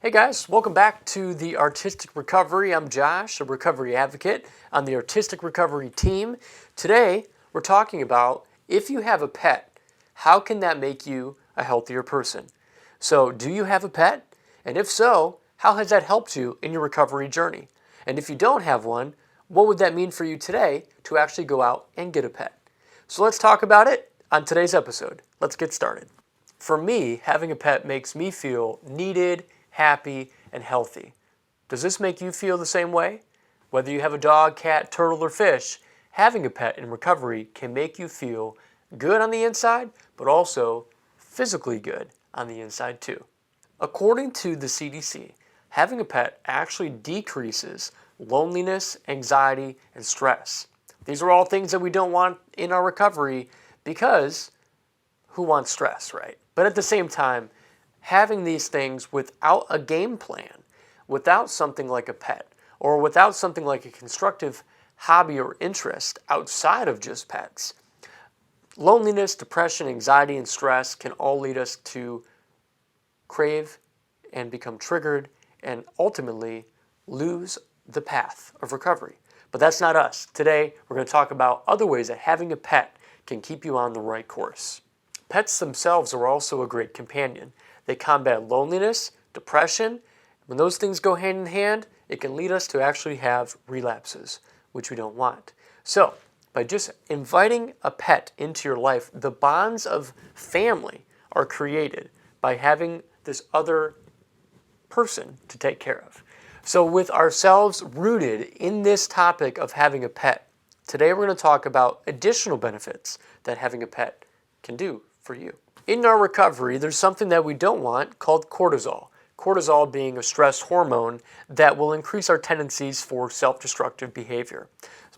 Hey guys, welcome back to the Artistic Recovery. I'm Josh, a recovery advocate on the Artistic Recovery team. Today, we're talking about if you have a pet, how can that make you a healthier person? So, do you have a pet? And if so, how has that helped you in your recovery journey? And if you don't have one, what would that mean for you today to actually go out and get a pet? So let's talk about it on today's episode. Let's get started. For me, having a pet makes me feel needed, happy, and healthy. Does this make you feel the same way? Whether you have a dog, cat, turtle, or fish, having a pet in recovery can make you feel good on the inside, but also physically good on the inside too. According to the CDC, having a pet actually decreases loneliness, anxiety, and stress. These are all things that we don't want in our recovery because who wants stress, right? But at the same time, having these things without a game plan, without something like a pet, or without something like a constructive hobby or interest outside of just pets, loneliness, depression, anxiety, and stress can all lead us to crave and become triggered and ultimately lose the path of recovery. But that's not us. Today, we're going to talk about other ways that having a pet can keep you on the right course. Pets themselves are also a great companion. They combat loneliness, depression. When those things go hand in hand, it can lead us to actually have relapses, which we don't want. So, by just inviting a pet into your life, the bonds of family are created by having this other person to take care of. So with ourselves rooted in this topic of having a pet, today we're going to talk about additional benefits that having a pet can do for you. In our recovery, there's something that we don't want called cortisol. Cortisol being a stress hormone that will increase our tendencies for self-destructive behavior.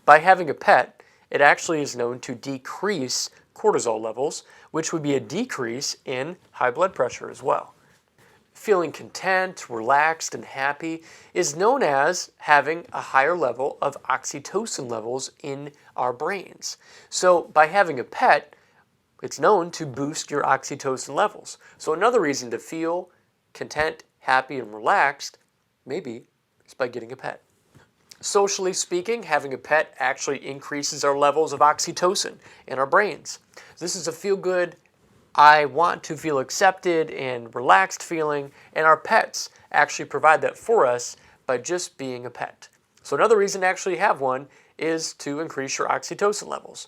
By having a pet, it actually is known to decrease cortisol levels, which would be a decrease in high blood pressure as well. Feeling content, relaxed, and happy is known as having a higher level of oxytocin levels in our brains. So by having a pet, it's known to boost your oxytocin levels. So another reason to feel content, happy, and relaxed maybe is by getting a pet. Socially speaking, having a pet actually increases our levels of oxytocin in our brains. This is a feel-good, I want to feel accepted and relaxed feeling, and our pets actually provide that for us by just being a pet. So another reason to actually have one is to increase your oxytocin levels.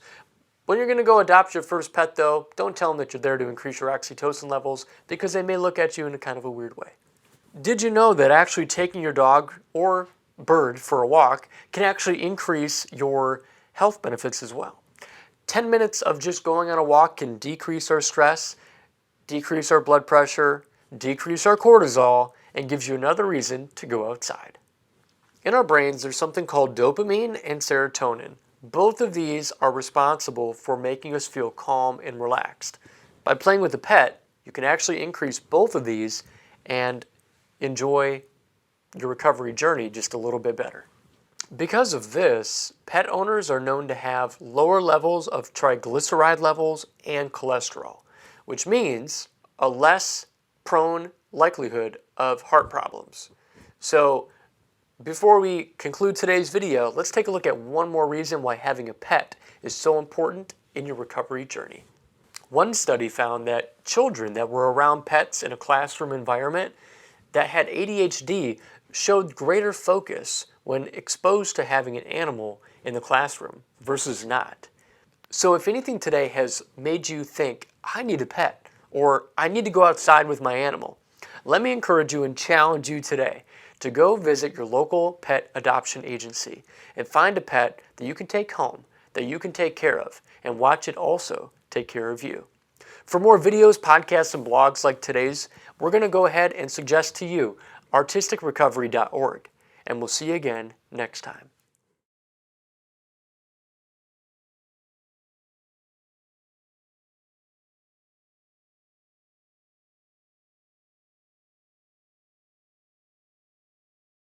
When you're going to go adopt your first pet though, don't tell them that you're there to increase your oxytocin levels because they may look at you in a kind of a weird way. Did you know that actually taking your dog or bird for a walk can actually increase your health benefits as well? 10 minutes of just going on a walk can decrease our stress, decrease our blood pressure, decrease our cortisol, and gives you another reason to go outside. In our brains, there's something called dopamine and serotonin. Both of these are responsible for making us feel calm and relaxed. By playing with a pet, you can actually increase both of these and enjoy your recovery journey just a little bit better. Because of this, pet owners are known to have lower levels of triglyceride levels and cholesterol, which means a less prone likelihood of heart problems. So, before we conclude today's video, let's take a look at one more reason why having a pet is so important in your recovery journey. One study found that children that were around pets in a classroom environment that had ADHD showed greater focus when exposed to having an animal in the classroom versus not. So if anything today has made you think, I need a pet, or I need to go outside with my animal, let me encourage you and challenge you today to go visit your local pet adoption agency and find a pet that you can take home, that you can take care of, and watch it also take care of you. For more videos, podcasts, and blogs like today's, we're going to go ahead and suggest to you artisticrecovery.org, and we'll see you again next time.